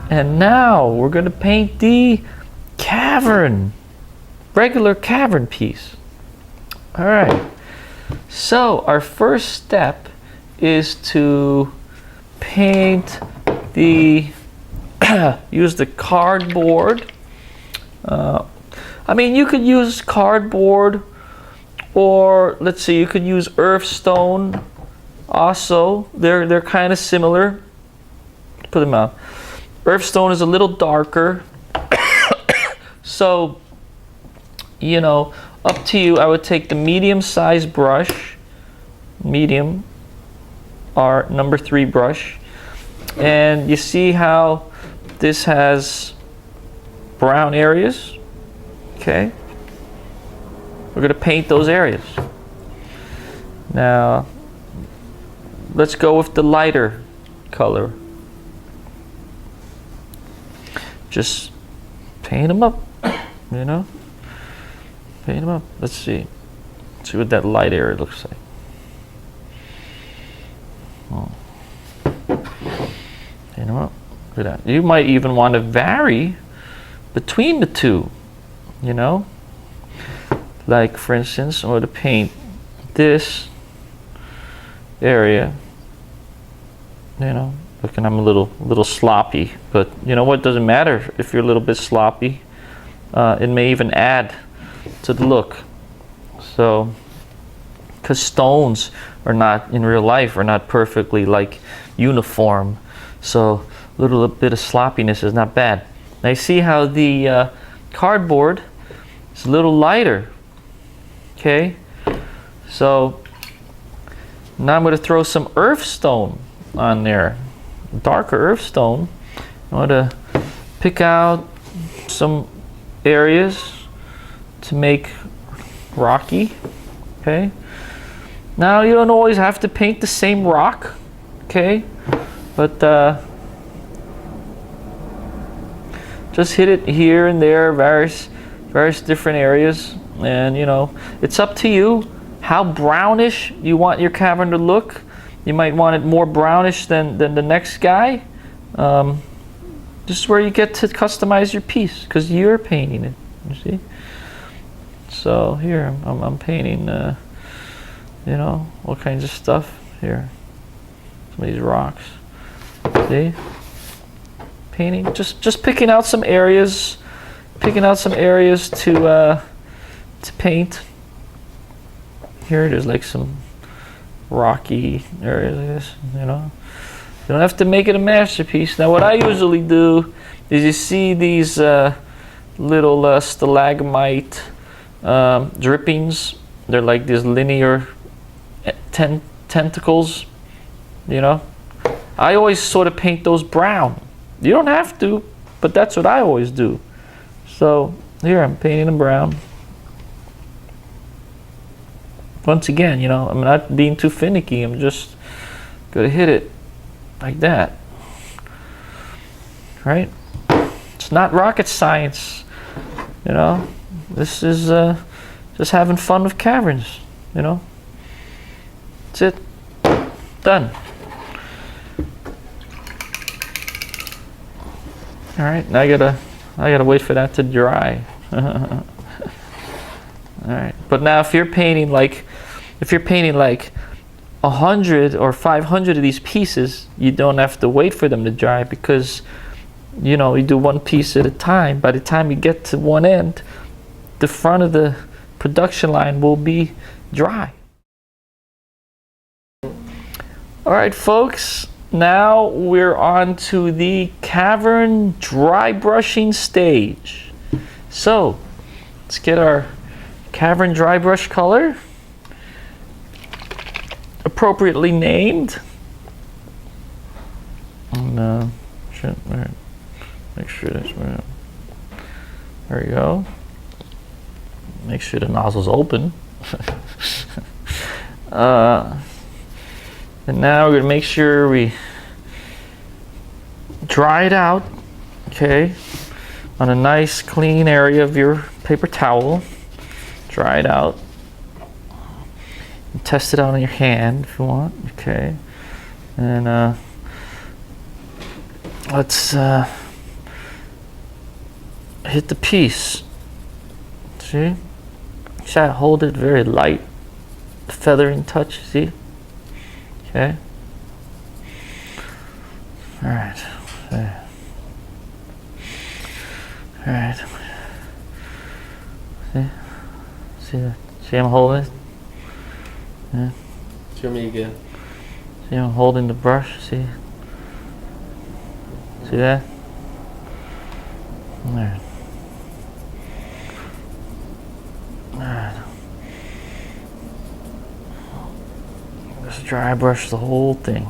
And now we're going to paint the cavern, regular cavern piece. All right, so our first step is to paint the, use the cardboard. I mean, you could use cardboard, or let's see, you could use earthstone also. They're kind of similar. Put them out. Earthstone is a little darker. So, you know, up to you. I would take the medium-sized brush, medium, our number 3 brush, and you see how this has brown areas. Okay, we're going to paint those areas. Now, let's go with the lighter color. Just paint them up, you know? Paint them up. Let's see. Let's see what that light area looks like. Oh. Paint them up. Look at that. You might even want to vary between the two, you know? Like, for instance, I'm going to paint this area, you know? Look, and I'm a little sloppy, but you know what? Doesn't matter if you're a little bit sloppy. It may even add to the look. So, because stones are not in real life are not perfectly like uniform, so a little bit of sloppiness is not bad. Now you see how the cardboard is a little lighter. Okay, so now I'm going to throw some earthstone on there. Darker earthstone. I want to pick out some areas to make rocky. Okay, now you don't always have to paint the same rock, okay, but just hit it here and there, various different areas, and you know, it's up to you how brownish you want your cavern to look. You might want it more brownish than the next guy. This is where you get to customize your piece, because you're painting it, you see. So here I'm painting, you know, all kinds of stuff here. Some of these rocks. See, painting, just picking out some areas, to paint. Here there's like some rocky areas like this, you know. You don't have to make it a masterpiece. Now what I usually do is, you see these little stalagmite drippings. They're like these linear tentacles, you know. I always sort of paint those brown. You don't have to, but that's what I always do. So here I'm painting them brown. Once again, you know, I'm not being too finicky. I'm just gonna hit it like that, right? It's not rocket science, you know. This is just having fun with caverns, you know. That's it. Done. All right, now I gotta wait for that to dry. All right, but now if you're painting like 100 or 500 of these pieces, you don't have to wait for them to dry, because you know, you do one piece at a time. By the time you get to one end, the front of the production line will be dry. All right, folks, now we're on to the cavern dry brushing stage. So let's get our cavern dry brush color, appropriately named. And shit, all right. Make sure that's right. There we go. Make sure the nozzle's open. And now we're gonna make sure we dry it out, okay, on a nice clean area of your paper towel. Dry it out. And test it out on your hand if you want, okay. And let's hit the piece. See? Try to hold it very light, feathering touch. See? Okay. All right. There. All right. See? See that? See I'm holding it? Yeah. Show me again. See I'm holding the brush? See? See that? There. Alright. Just dry brush the whole thing.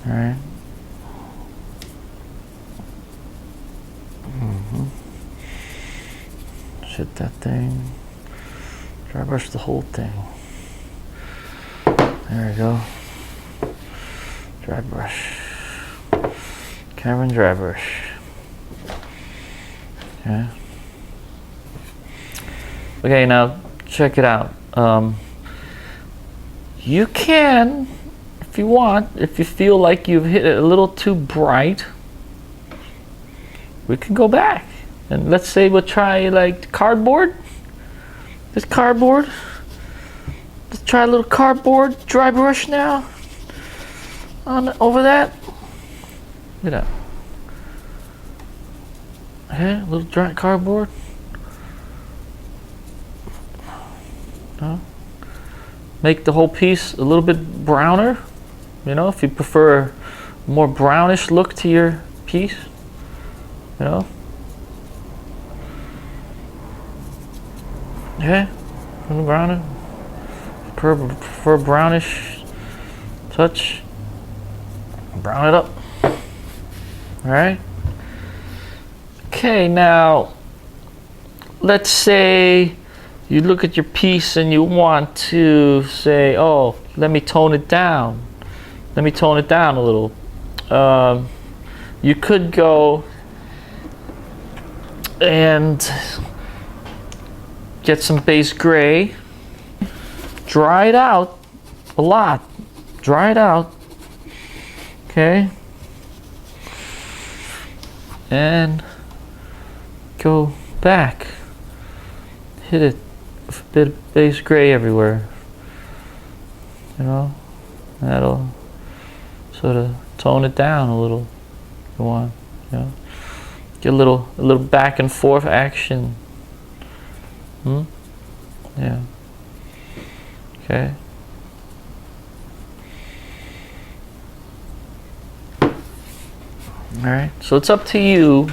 Alright. Shit that thing. Dry brush the whole thing. There we go. Dry brush. Cavern dry brush. Okay. Okay, now check it out. You can, if you want, if you feel like you've hit it a little too bright, we can go back. And let's say we'll try like cardboard. This cardboard. Let's try a little cardboard dry brush now. Over that. Look at that. Okay, a little dry cardboard. Make the whole piece a little bit browner. You know, if you prefer a more brownish look to your piece. You know. Okay, a little browner. Prefer brownish touch. Brown it up. Alright. Okay, now let's say you look at your piece and you want to say, oh, let me tone it down. Let me tone it down a little. You could go and get some base gray, dry it out a lot, dry it out, okay, and go back, hit it with a bit of base gray everywhere, you know, that'll sort of tone it down a little if you want, you know, get a little back and forth action. Yeah. Okay. Alright, so it's up to you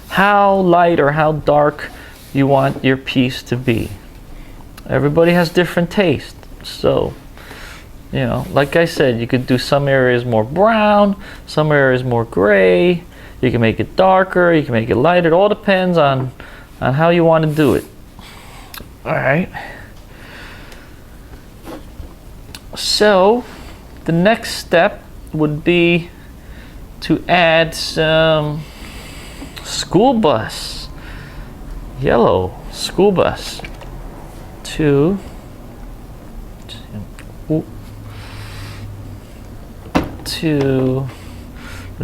how light or how dark you want your piece to be. Everybody has different taste. So, you know, like I said, you could do some areas more brown, some areas more gray. You can make it darker, you can make it lighter. It all depends on how you want to do it. Alright. So, the next step would be to add some school bus, yellow school bus to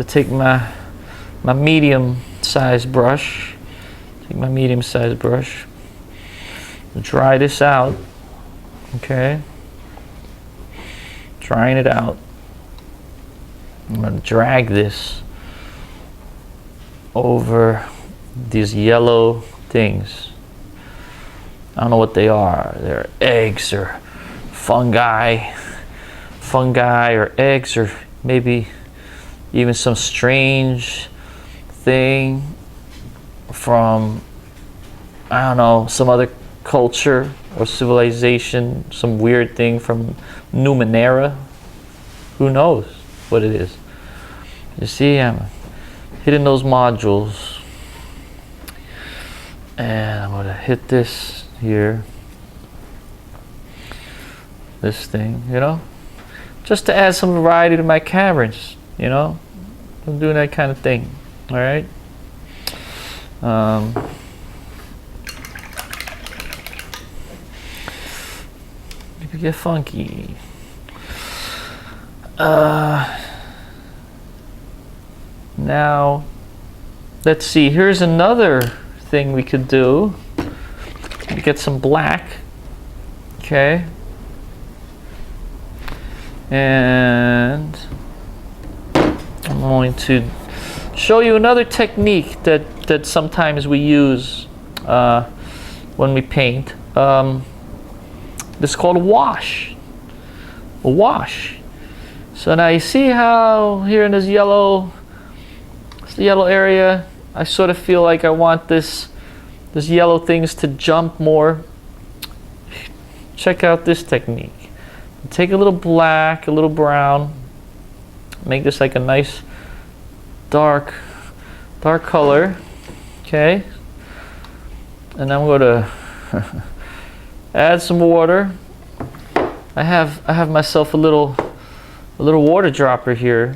take my medium sized brush, dry this out, okay, drying it out. I'm going to drag this over these yellow things. I don't know what they are. They're eggs or fungi or eggs, or maybe even some strange thing from, I don't know, some other culture or civilization, some weird thing from Numenera. Who knows what it is? You see, I'm hitting those modules, and I'm going to hit this here, this thing, you know, just to add some variety to my caverns, you know. I'm doing that kind of thing. All right. You could get funky. Now let's see, here's another thing we could do. Get some black. Okay. And I'm going to show you another technique that sometimes we use when we paint. This is called a wash. A wash. So now you see how here in this yellow area, I sort of feel like I want this yellow things to jump more. Check out this technique. Take a little black, a little brown, make this like a nice dark color. Okay. And I'm going to add some water. I have myself a little water dropper here,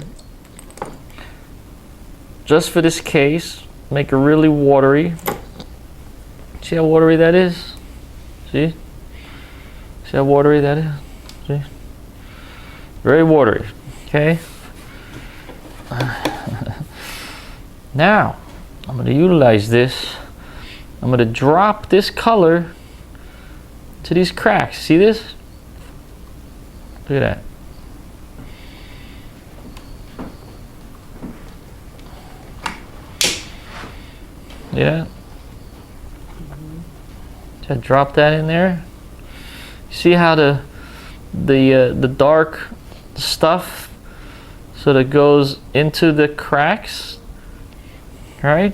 just for this case. Make it really watery. See how watery that is? See how watery that is? See? Very watery. Okay. Now I'm going to utilize this. I'm going to drop this color to these cracks. See this? Look at that. Yeah. Just drop that in there. See how the dark stuff sort of goes into the cracks, right?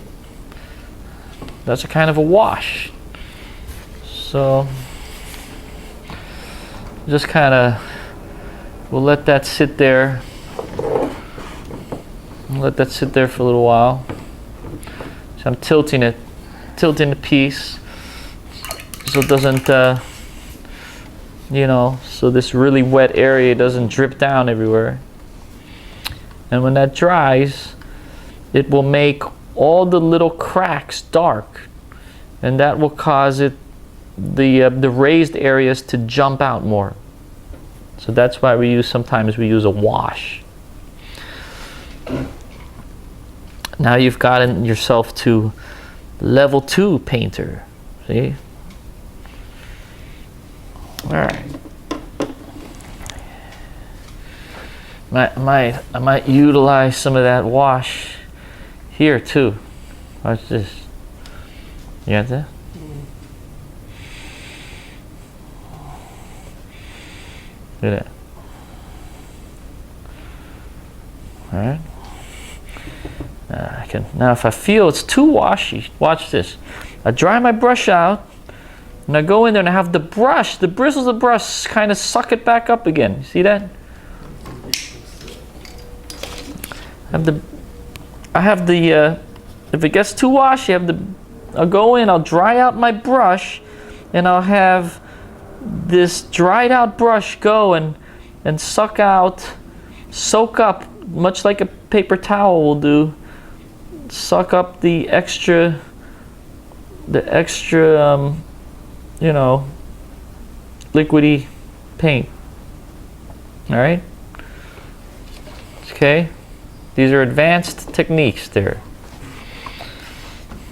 That's a kind of a wash. So just kind of, we'll let that sit there. Let that sit there for a little while. So I'm tilting the piece so it doesn't, so this really wet area doesn't drip down everywhere. And when that dries, it will make all the little cracks dark, and that will cause the raised areas to jump out more. So that's why sometimes we use a wash. Now you've gotten yourself to level 2 painter. See? All right. I might utilize some of that wash here too. Watch this. You got that? Look at that. All right. Now if I feel it's too washy, watch this. I dry my brush out, and I go in there and I have the bristles of the brush kind of suck it back up again. You see that? I have the if it gets too washy, I'll go in, I'll dry out my brush, and I'll have this dried out brush go and soak up, much like a paper towel will do, suck up the extra liquidy paint. All right. Okay. These are advanced techniques there.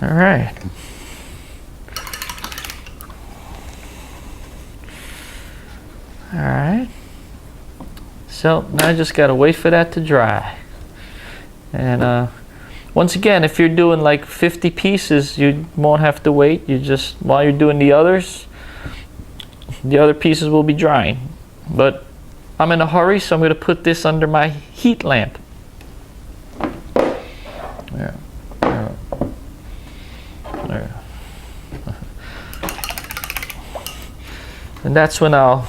All right. All right. So now I just gotta wait for that to dry. And once again, if you're doing like 50 pieces, you won't have to wait. You just, while you're doing the others, the other pieces will be drying. But I'm in a hurry, so I'm gonna put this under my heat lamp. There. And that's when I'll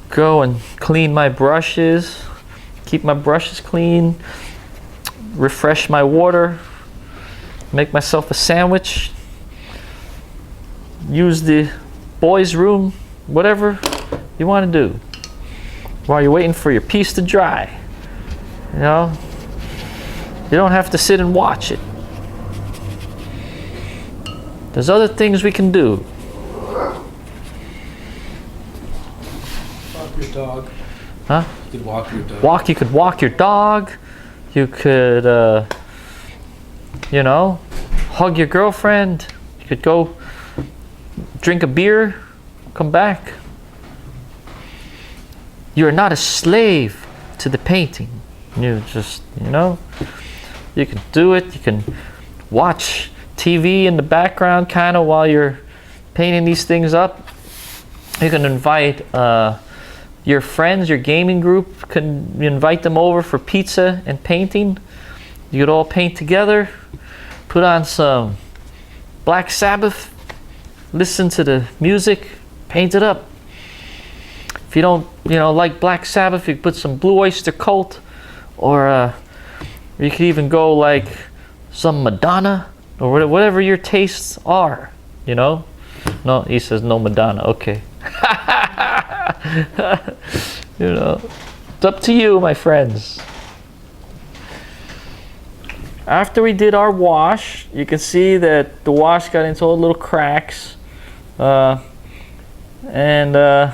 go and clean my brushes, keep my brushes clean, refresh my water, make myself a sandwich, use the boys' room, whatever you want to do while you're waiting for your piece to dry. You know, you don't have to sit and watch it. There's other things we can do. Walk your dog. Huh? You could walk your dog. You could walk your dog. You could you know, hug your girlfriend. You could go drink a beer, come back. You're not a slave to the painting. You just, you know, you can do it. You can watch TV in the background kind of while you're painting these things up. You can invite your friends, your gaming group, can invite them over for pizza and painting. You could all paint together, put on some Black Sabbath, listen to the music, paint it up. If you don't, you know, like Black Sabbath, you could put some Blue Oyster Cult, or you could even go like some Madonna, or whatever your tastes are, you know. No, he says no Madonna. Okay. You know, it's up to you, my friends. After we did our wash, you can see that the wash got into all the little cracks, and I'm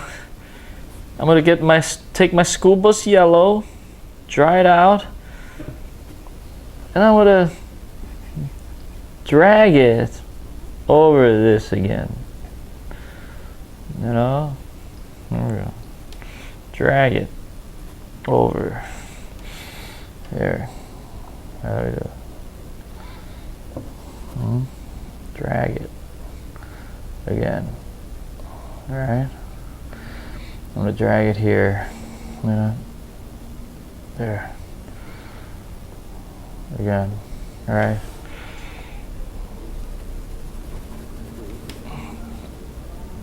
gonna take my school bus yellow, dry it out, and I'm gonna drag it over this again. You know, there we go. Drag it over there. There we go. Drag it again. All right. I'm gonna drag it here. You know, there. Again. All right.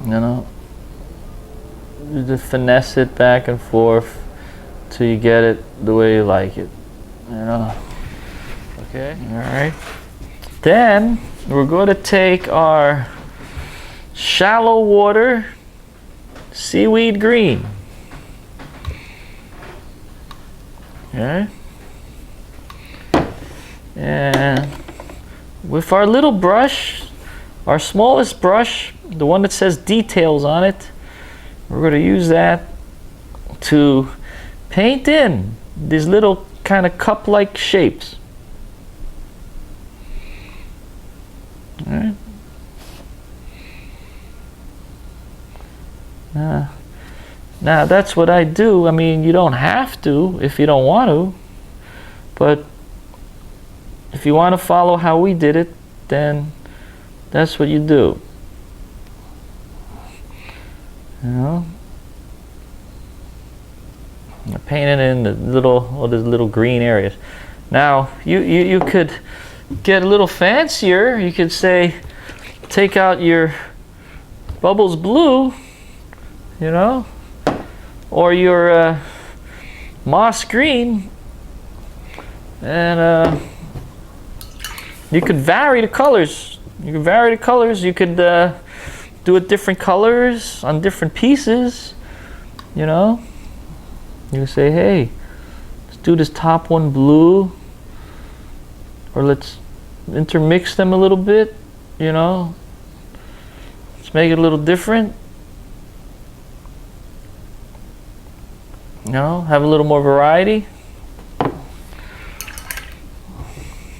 You know, you just finesse it back and forth till you get it the way you like it. You know. Okay. All right. Then we're going to take our shallow water seaweed green. Okay. And with our little brush, our smallest brush, the one that says details on it, we're going to use that to paint in these little kind of cup-like shapes. All right. Now that's what I do. I mean, you don't have to if you don't want to, but if you want to follow how we did it, then that's what you do. You know, you're painting in the all these little green areas. Now you could get a little fancier. You could say, take out your Bubbles Blue, you know, or your moss green, and you could vary the colors. You could vary the colors. You could do it different colors on different pieces, you know. You can say, hey, let's do this top one blue, or let's intermix them a little bit, you know. Let's make it a little different. You know, have a little more variety.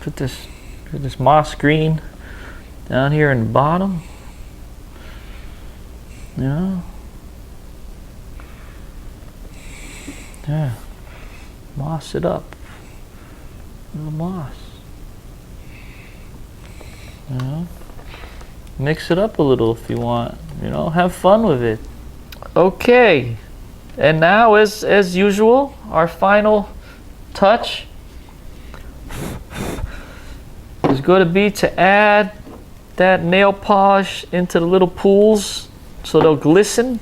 Put this moss green down here in the bottom. You know. Yeah. Moss it up. A little moss. You know. Mix it up a little if you want. You know, have fun with it. Okay. And now, as usual, our final touch is going to be to add that nail polish into the little pools so they'll glisten.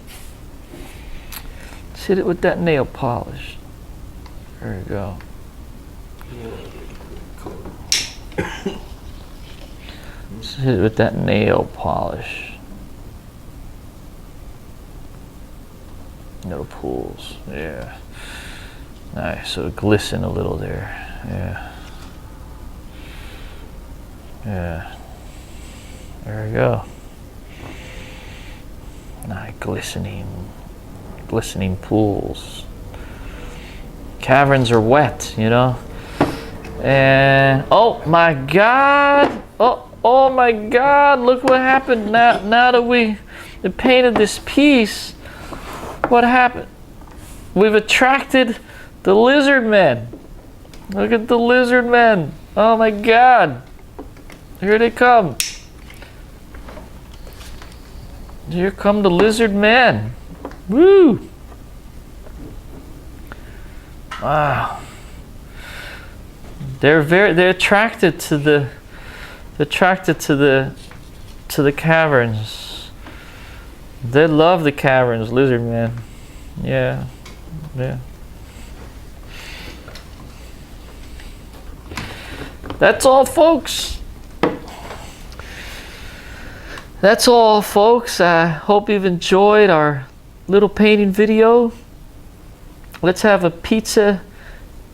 Let's hit it with that nail polish. There we go. Let's hit it with that nail polish. Little pools, yeah. Nice, so glisten a little there, yeah. Yeah. There we go. Nice, glistening pools. Caverns are wet, you know. And oh my God! Oh my God! Look what happened now that we painted this piece. What happened? We've attracted the lizard men. Look at the lizard men. Oh my God! Here they come. Here come the lizard men. Woo! Wow. They're attracted to the caverns. They love the caverns, lizard men. Yeah. That's all, folks. That's all, folks. I hope you've enjoyed our little painting video. Let's have a pizza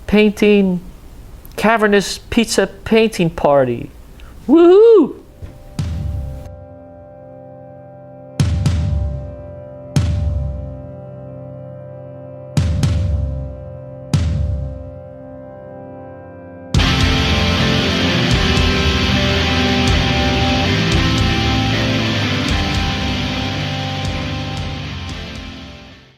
painting, cavernous pizza painting party. Woohoo!